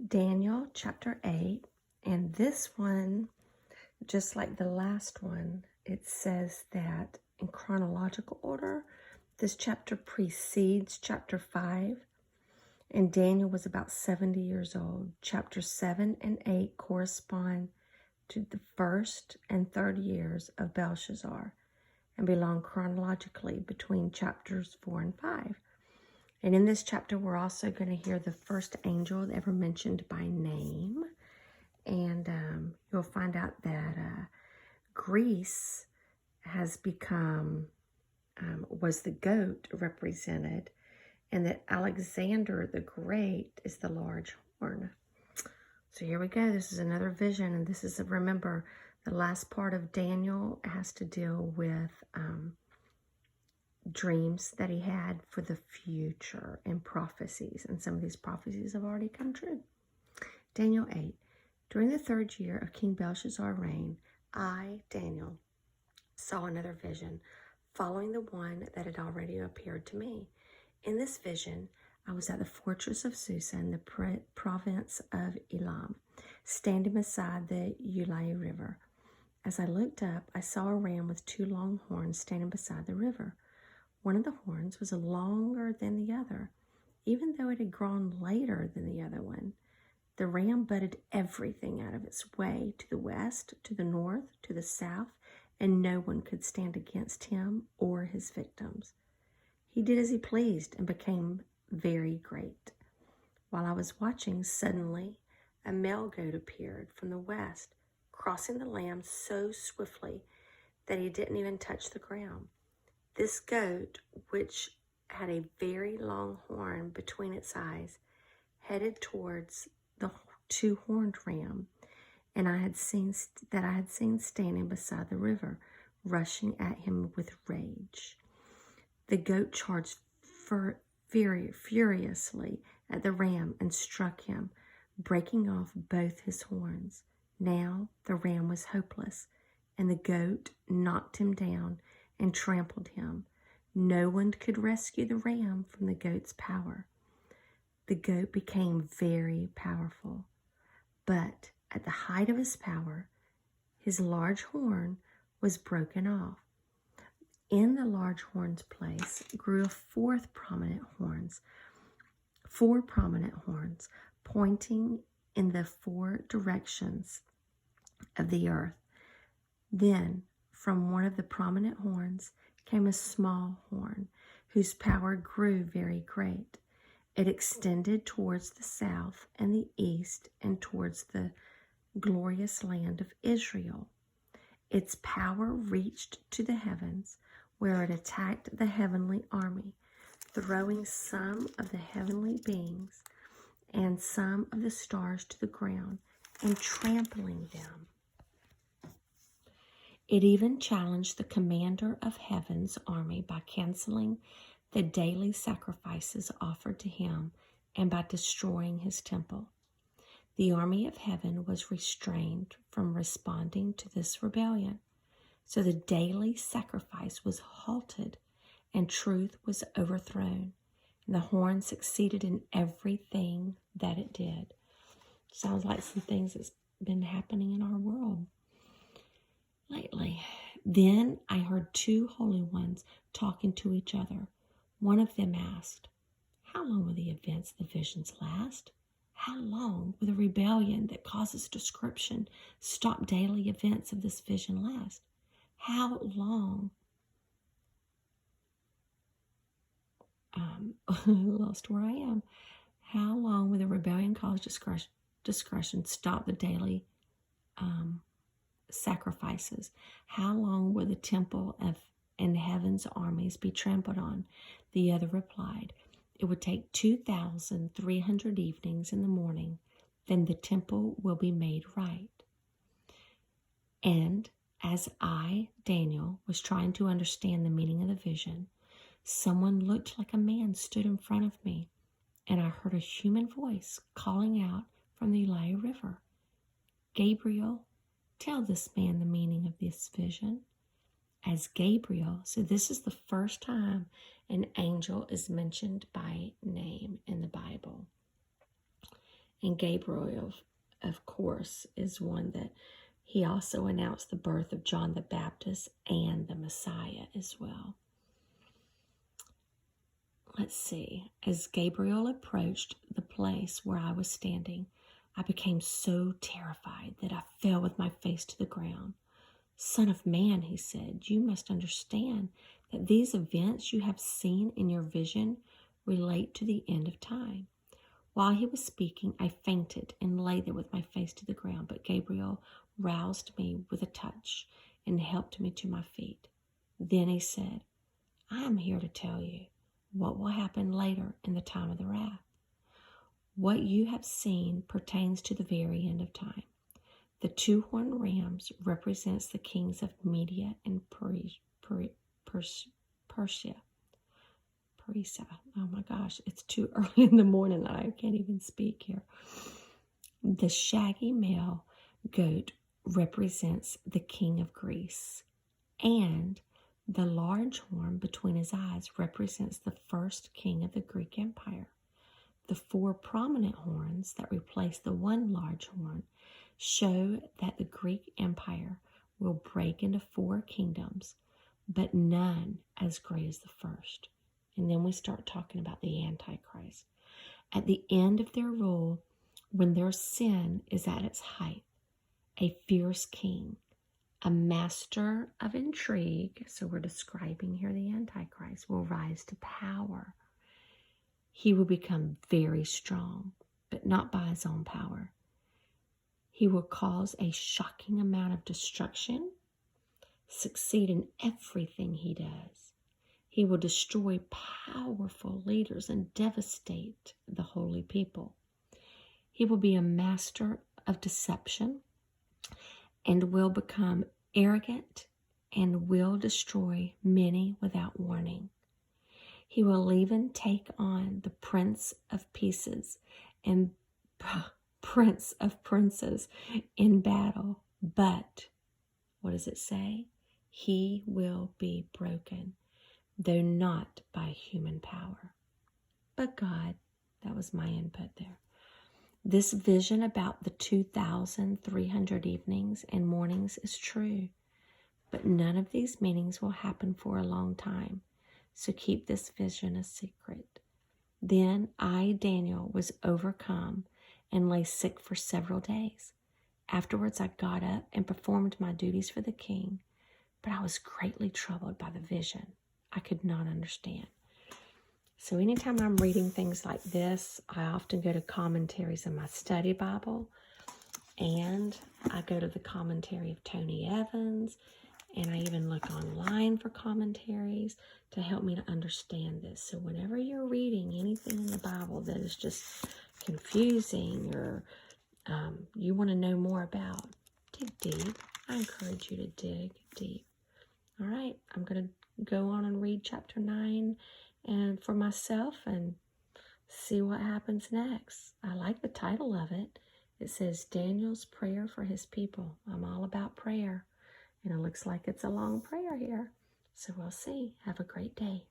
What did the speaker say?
Daniel chapter 8, and this one, just like the last one, it says that in chronological order, this chapter precedes chapter 5, and Daniel was about 70 years old. Chapter 7 and 8 correspond to the first and third years of Belshazzar and belong chronologically between chapters 4 and 5. And in this chapter, we're also going to hear the first angel ever mentioned by name. And you'll find out that Greece has become, was the goat represented, and that Alexander the Great is the large horn. So here we go. This is another vision. And this is, remember, the last part of Daniel has to deal with dreams that he had for the future and prophecies. And some of these prophecies have already come true. Daniel 8. During the third year of King Belshazzar's reign, I, Daniel, saw another vision, following the one that had already appeared to me. In this vision, I was at the fortress of Susa in the province of Elam, standing beside the Ulai River. As I looked up, I saw a ram with two long horns standing beside the river. One of the horns was longer than the other, even though it had grown later than the other one. The ram butted everything out of its way, to the west, to the north, to the south, and no one could stand against him or his victims. He did as he pleased and became very great. While I was watching, suddenly a male goat appeared from the west, crossing the lamb so swiftly that he didn't even touch the ground. This goat, which had a very long horn between its eyes, headed towards the two-horned ram, and I had seen standing beside the river, rushing at him with rage. The goat charged furiously at the ram and struck him, breaking off both his horns. Now the ram was hopeless, and the goat knocked him down and trampled him. No one could rescue the ram from the goat's power. The goat became very powerful, but at the height of his power, his large horn was broken off. In the large horn's place grew four prominent horns, pointing in the four directions of the earth. Then, from one of the prominent horns came a small horn, whose power grew very great. It extended towards the south and the east and towards the glorious land of Israel. Its power reached to the heavens, where it attacked the heavenly army, throwing some of the heavenly beings and some of the stars to the ground and trampling them. It even challenged the commander of heaven's army by canceling the daily sacrifices offered to him and by destroying his temple. The army of heaven was restrained from responding to this rebellion, so the daily sacrifice was halted and truth was overthrown, and the horn succeeded in everything that it did. Sounds like some things that's been happening in our world lately. Then I heard two holy ones talking to each other. One of them asked, "How long will the events of the visions last? How long will the rebellion that causes description stop daily events of this vision last? How long?" Lost where I am. How long will the rebellion cause discretion stop the daily sacrifices? How long will the temple and heaven's armies be trampled on? The other replied, "It would take 2,300 evenings in the morning, then the temple will be made right." And as I, Daniel, was trying to understand the meaning of the vision, someone looked like a man stood in front of me, and I heard a human voice calling out from the Ulai River, "Gabriel, tell this man the meaning of this vision." As Gabriel, so this is the first time an angel is mentioned by name in the Bible. And Gabriel, of course, is one that he also announced the birth of John the Baptist and the Messiah as well. Let's see. As Gabriel approached the place where I was standing, I became so terrified that I fell with my face to the ground. Son of man, he said, you must understand that these events you have seen in your vision relate to the end of time. While he was speaking, I fainted and lay there with my face to the ground, but Gabriel roused me with a touch and helped me to my feet. Then he said, I am here to tell you what will happen later in the time of the wrath. What you have seen pertains to the very end of time. The two-horned rams represents the kings of Media and Persia. Oh my gosh, it's too early in the morning that I can't even speak here. The shaggy male goat represents the king of Greece, and the large horn between his eyes represents the first king of the Greek Empire. The four prominent horns that replace the one large horn show that the Greek Empire will break into four kingdoms, but none as great as the first. And then we start talking about the antichrist. At the end of their rule, when their sin is at its height, a fierce king, a master of intrigue, so we're describing here the antichrist, will rise to power. He will become very strong, but not by his own power. He will cause a shocking amount of destruction, succeed in everything he does. He will destroy powerful leaders and devastate the holy people. He will be a master of deception and will become arrogant and will destroy many without warning. He will even take on the Prince of Pieces and Prince of Princes in battle. But, what does it say? He will be broken, though not by human power, but God. That was my input there. This vision about the 2,300 evenings and mornings is true, but none of these meetings will happen for a long time, so keep this vision a secret. Then I, Daniel, was overcome and lay sick for several days. Afterwards I got up and performed my duties for the king, but I was greatly troubled by the vision. I could not understand. So anytime I'm reading things like this, I often go to commentaries in my study Bible, and I go to the commentary of Tony Evans, and I even look online for commentaries to help me to understand this. So whenever you're reading anything in the Bible that is just confusing or you want to know more about, dig deep. I encourage you to dig deep. All right, I'm going to go on and read chapter 9 and for myself and see what happens next. I like the title of it. It says Daniel's prayer for his people. I'm all about prayer, and it looks like it's a long prayer here. So we'll see. Have a great day.